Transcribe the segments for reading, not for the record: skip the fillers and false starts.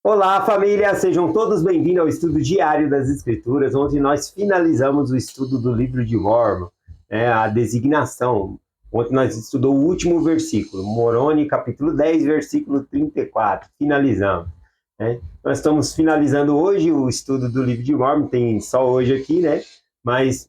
Olá, família! Sejam todos bem-vindos ao estudo diário das Escrituras, onde nós finalizamos o estudo do livro de Mormon, a designação, onde nós estudamos o último versículo, Moroni, capítulo 10, versículo 34, finalizamos. Nós estamos finalizando hoje o estudo do livro de Mormon, tem só hoje aqui, mas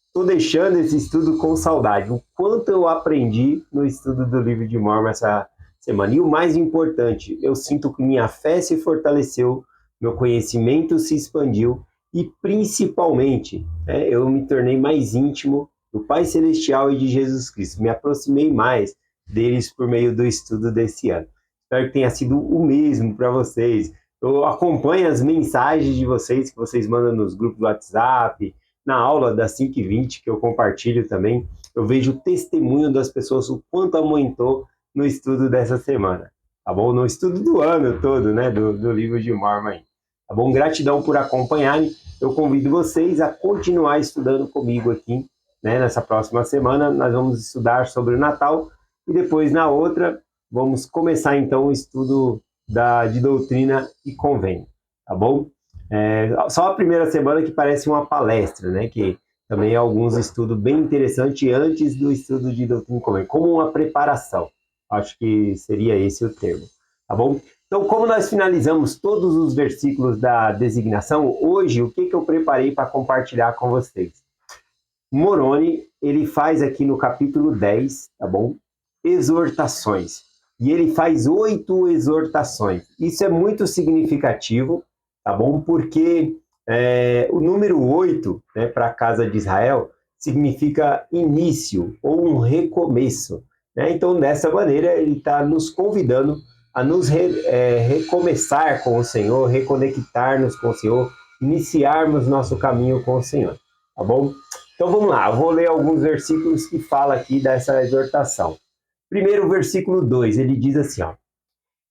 estou deixando esse estudo com saudade, o quanto eu aprendi no estudo do livro de Mormon essa semana. E o mais importante, eu sinto que minha fé se fortaleceu, meu conhecimento se expandiu e, principalmente, eu me tornei mais íntimo do Pai Celestial e de Jesus Cristo. Me aproximei mais deles por meio do estudo desse ano. Espero que tenha sido o mesmo para vocês. Eu acompanho as mensagens de vocês que vocês mandam nos grupos do WhatsApp, na aula das 5h20 que eu compartilho também. Eu vejo o testemunho das pessoas, o quanto aumentou no estudo dessa semana, tá bom? No estudo do ano todo, do livro de Mormon, tá bom? Gratidão por acompanharem. Eu convido vocês a continuar estudando comigo aqui, nessa próxima semana. Nós vamos estudar sobre o Natal e depois, na outra, vamos começar então o estudo de doutrina e convênio, tá bom? Só a primeira semana que parece uma palestra, que também é alguns estudos bem interessantes antes do estudo de doutrina e convênio, como uma preparação. Acho que seria esse o termo, tá bom? Então, como nós finalizamos todos os versículos da designação, hoje, o que eu preparei para compartilhar com vocês? Moroni, ele faz aqui no capítulo 10, tá bom? Exortações. E ele faz 8 exortações. Isso é muito significativo, tá bom? Porque o número 8, para a casa de Israel, significa início ou um recomeço. Então, dessa maneira, ele está nos convidando a nos recomeçar com o Senhor, reconectar-nos com o Senhor, iniciarmos nosso caminho com o Senhor, tá bom? Então, vamos lá, eu vou ler alguns versículos que falam aqui dessa exortação. Primeiro, versículo 2, ele diz assim,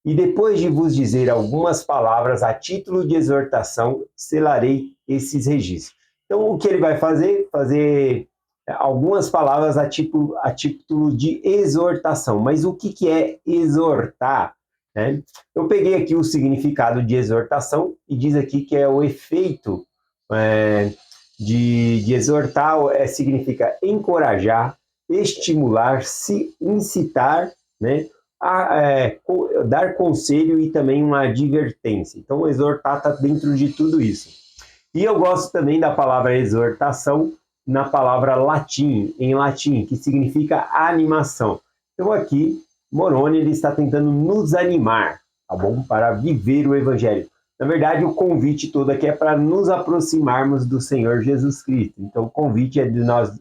e depois de vos dizer algumas palavras a título de exortação, selarei esses registros. Então, o que ele vai fazer? Fazer algumas palavras a título de exortação. Mas o que é exortar? Eu peguei aqui o significado de exortação e diz aqui que é o efeito de exortar, significa encorajar, estimular, se incitar, dar conselho e também uma advertência. Então, exortar está dentro de tudo isso. E eu gosto também da palavra exortação na palavra em latim, que significa animação. Então, aqui, Moroni ele está tentando nos animar, tá bom? Para viver o Evangelho. Na verdade, o convite todo aqui é para nos aproximarmos do Senhor Jesus Cristo. Então, o convite é de nós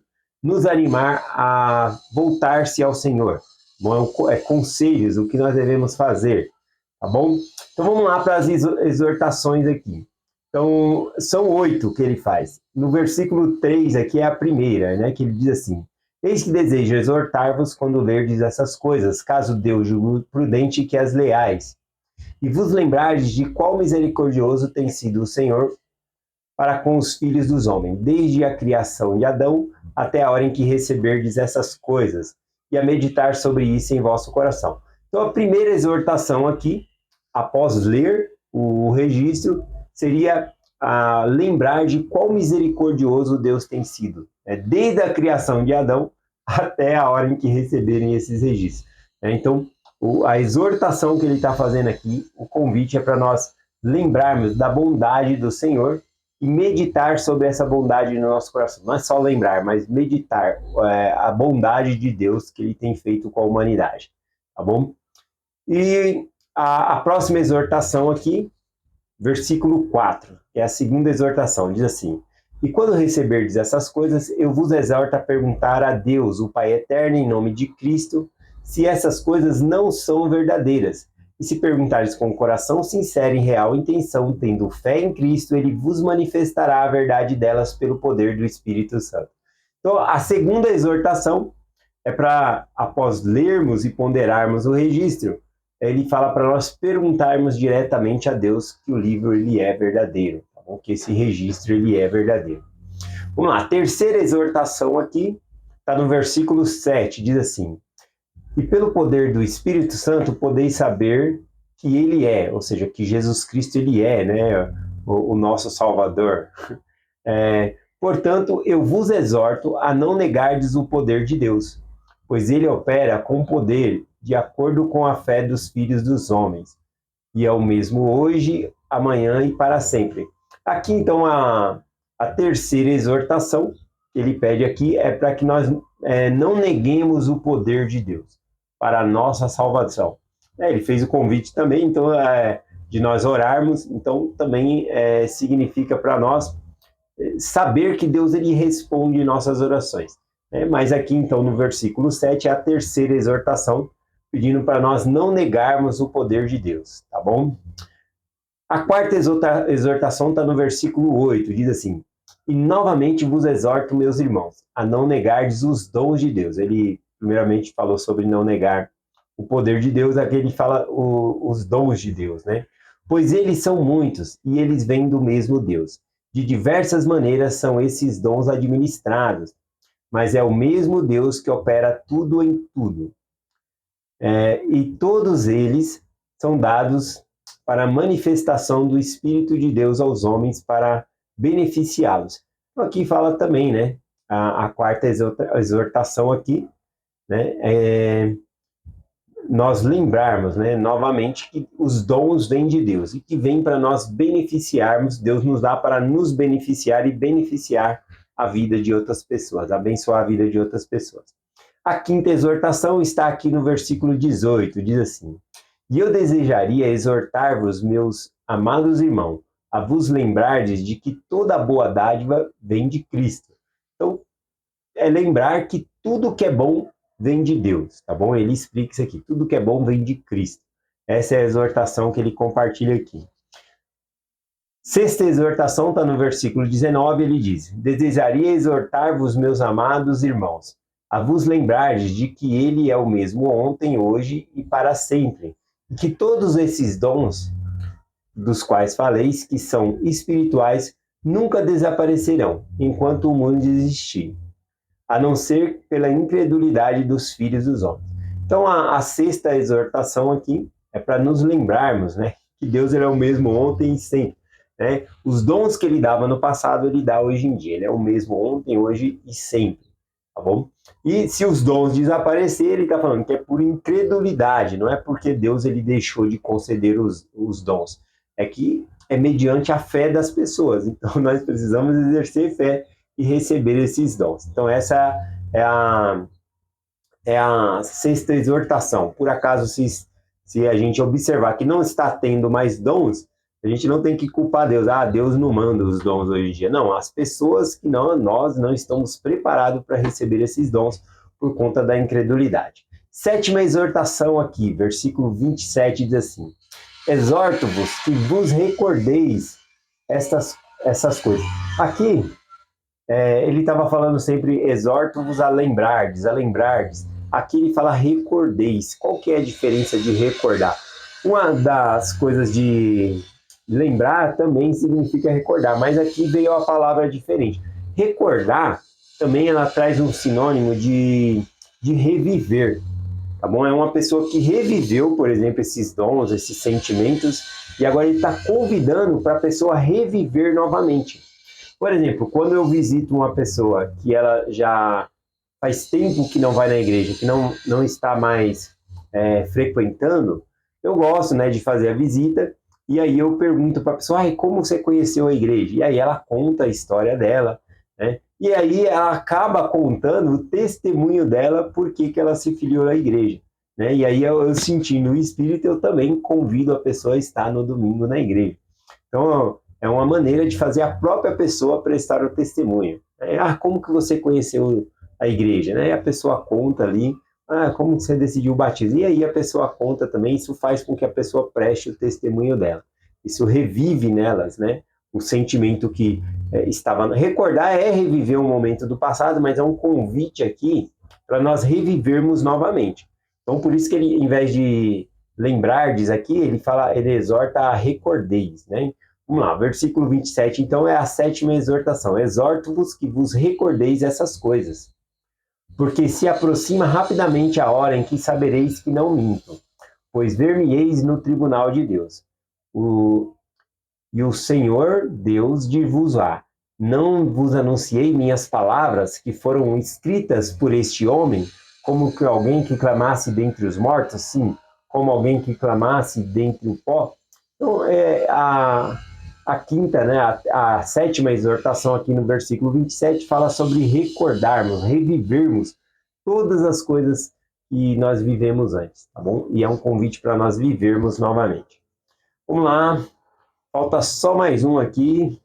nos animar a voltar-se ao Senhor. Bom, conselhos, o que nós devemos fazer, tá bom? Então vamos lá para as exortações aqui. Então, são 8 que ele faz. No versículo 3 aqui é a primeira, que ele diz assim, eis que desejo exortar-vos quando lerdes essas coisas, caso Deus julgue prudente que as leais, e vos lembrardes de qual misericordioso tem sido o Senhor para com os filhos dos homens, desde a criação de Adão até a hora em que receberdes essas coisas, e a meditar sobre isso em vosso coração. Então, a primeira exortação aqui, após ler o registro, seria lembrar de qual misericordioso Deus tem sido, desde a criação de Adão até a hora em que receberem esses registros. Então, a exortação que ele está fazendo aqui, o convite é para nós lembrarmos da bondade do Senhor e meditar sobre essa bondade no nosso coração. Não é só lembrar, mas meditar a bondade de Deus que ele tem feito com a humanidade, tá bom? E a próxima exortação aqui, versículo 4, que é a segunda exortação, diz assim, e quando receberdes essas coisas, eu vos exorto a perguntar a Deus, o Pai Eterno, em nome de Cristo, se essas coisas não são verdadeiras. E se perguntares com o coração sincero e real intenção, tendo fé em Cristo, ele vos manifestará a verdade delas pelo poder do Espírito Santo. Então, a segunda exortação é para, após lermos e ponderarmos o registro, ele fala para nós perguntarmos diretamente a Deus que o livro ele é verdadeiro, tá bom? Que esse registro ele é verdadeiro. Vamos lá, a terceira exortação aqui está no versículo 7, diz assim, e pelo poder do Espírito Santo podeis saber que ele é, ou seja, que Jesus Cristo ele é, né, o nosso Salvador. Portanto, eu vos exorto a não negardes o poder de Deus, pois ele opera com poder de acordo com a fé dos filhos dos homens, e é o mesmo hoje, amanhã e para sempre. Aqui, então, a terceira exortação que ele pede aqui é para que nós não neguemos o poder de Deus para a nossa salvação. Ele fez o convite também, então, de nós orarmos, então também significa para nós saber que Deus ele responde nossas orações. Mas aqui, então, no versículo 7, é a terceira exortação, pedindo para nós não negarmos o poder de Deus, tá bom? A quarta exortação está no versículo 8, diz assim: e novamente vos exorto, meus irmãos, a não negardes os dons de Deus. Ele, primeiramente, falou sobre não negar o poder de Deus, aqui ele fala os dons de Deus, né? Pois eles são muitos e eles vêm do mesmo Deus. De diversas maneiras são esses dons administrados, mas é o mesmo Deus que opera tudo em tudo. E todos eles são dados para a manifestação do Espírito de Deus aos homens para beneficiá-los. Então, aqui fala também, né, a quarta exortação aqui, né, nós lembrarmos, né, novamente que os dons vêm de Deus e que vêm para nós beneficiarmos, Deus nos dá para nos beneficiar e beneficiar a vida de outras pessoas, abençoar a vida de outras pessoas. A quinta exortação está aqui no versículo 18, diz assim: e eu desejaria exortar-vos, meus amados irmãos, a vos lembrardes de que toda boa dádiva vem de Cristo. Então, é lembrar que tudo que é bom vem de Deus, tá bom? Ele explica isso aqui, tudo que é bom vem de Cristo. Essa é a exortação que ele compartilha aqui. Sexta exortação está no versículo 19, ele diz: desejaria exortar-vos, meus amados irmãos, a vos lembrardes de que ele é o mesmo ontem, hoje e para sempre, e que todos esses dons dos quais faleis, que são espirituais, nunca desaparecerão enquanto o mundo existir, a não ser pela incredulidade dos filhos dos homens. Então, a sexta exortação aqui é para nos lembrarmos, né, que Deus ele é o mesmo ontem e sempre. Né? Os dons que ele dava no passado, ele dá hoje em dia. Ele é o mesmo ontem, hoje e sempre. Tá bom? E se os dons desaparecerem, ele está falando que é por incredulidade, não é porque Deus ele deixou de conceder os dons. É que é mediante a fé das pessoas. Então, nós precisamos exercer fé e receber esses dons. Então, essa é a sexta exortação. Por acaso, se a gente observar que não está tendo mais dons, a gente não tem que culpar Deus. Deus não manda os dons hoje em dia. Não, as pessoas que nós não estamos preparados para receber esses dons por conta da incredulidade. Sétima exortação aqui, versículo 27, diz assim: exorto-vos que vos recordeis essas coisas. Aqui, ele estava falando sempre, exorto-vos a lembrardes. Aqui ele fala recordeis. Qual que é a diferença de recordar? Uma das coisas de lembrar também significa recordar, mas aqui veio a palavra diferente. Recordar também ela traz um sinônimo de reviver, tá bom? É uma pessoa que reviveu, por exemplo, esses dons, esses sentimentos, e agora ele está convidando para a pessoa reviver novamente. Por exemplo, quando eu visito uma pessoa que ela já faz tempo que não vai na igreja, que não está mais frequentando, eu gosto, né, de fazer a visita, e aí eu pergunto para a pessoa, como você conheceu a igreja? E aí ela conta a história dela, né? E aí ela acaba contando o testemunho dela por que ela se filiou à igreja, né? E aí eu sentindo o Espírito, eu também convido a pessoa a estar no domingo na igreja. Então, é uma maneira de fazer a própria pessoa prestar o testemunho. Como que você conheceu a igreja? Né? E a pessoa conta ali, como você decidiu o batismo? E aí a pessoa conta também, isso faz com que a pessoa preste o testemunho dela. Isso revive nelas, né? O sentimento que estava... Recordar é reviver um momento do passado, mas é um convite aqui para nós revivermos novamente. Então, por isso que ele, em vez de lembrardes aqui, ele exorta a recordeis, né? Vamos lá, versículo 27, então é a sétima exortação. Exorto-vos que vos recordeis essas coisas, porque se aproxima rapidamente a hora em que sabereis que não minto. pois ver-me-eis no tribunal de Deus. E o Senhor Deus dir-vos-á: não vos anunciei minhas palavras, que foram escritas por este homem, como que alguém que clamasse dentre os mortos? Sim, como alguém que clamasse dentre o pó? Então, a quinta, né, a sétima exortação aqui no versículo 27 fala sobre recordarmos, revivermos todas as coisas que nós vivemos antes, tá bom? E é um convite para nós vivermos novamente. Vamos lá, falta só mais um aqui,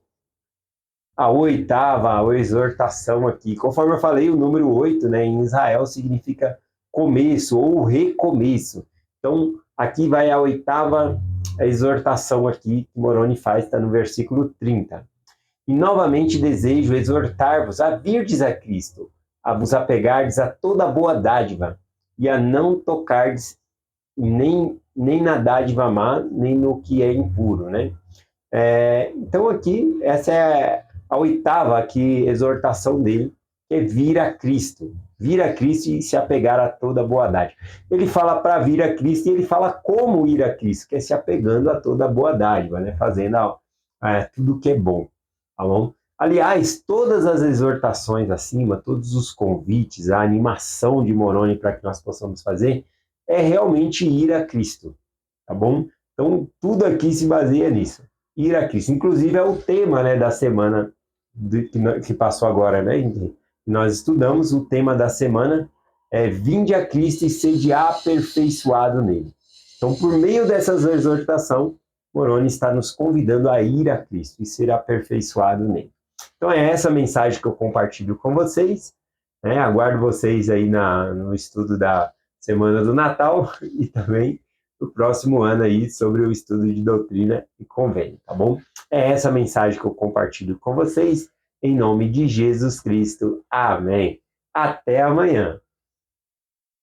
a oitava, a exortação aqui. Conforme eu falei, o número 8, né, em Israel significa começo ou recomeço. Então, aqui vai a oitava exortação aqui que Moroni faz, está no versículo 30. E novamente desejo exortar-vos a virdes a Cristo, a vos apegardes a toda boa dádiva, e a não tocardes nem na dádiva má, nem no que é impuro, né? Então aqui, essa é a oitava aqui, exortação dele, que é vir a Cristo. Vir a Cristo e se apegar a toda boa dádiva. Ele fala para vir a Cristo e ele fala como ir a Cristo, que é se apegando a toda boa dádiva, né? Fazendo tudo que é bom, tá bom? Aliás, todas as exortações acima, todos os convites, a animação de Moroni para que nós possamos fazer, é realmente ir a Cristo, tá bom? Então, tudo aqui se baseia nisso. Ir a Cristo. Inclusive, é o tema, né, da semana que passou agora, né? Nós estudamos, o tema da semana é Vinde a Cristo e sede aperfeiçoado nele. Então, por meio dessas exortação, Moroni está nos convidando a ir a Cristo e ser aperfeiçoado nele. Então, é essa mensagem que eu compartilho com vocês, né? Aguardo vocês aí no estudo da Semana do Natal e também no próximo ano aí sobre o estudo de doutrina e convênio, tá bom? É essa mensagem que eu compartilho com vocês, em nome de Jesus Cristo. Amém. Até amanhã.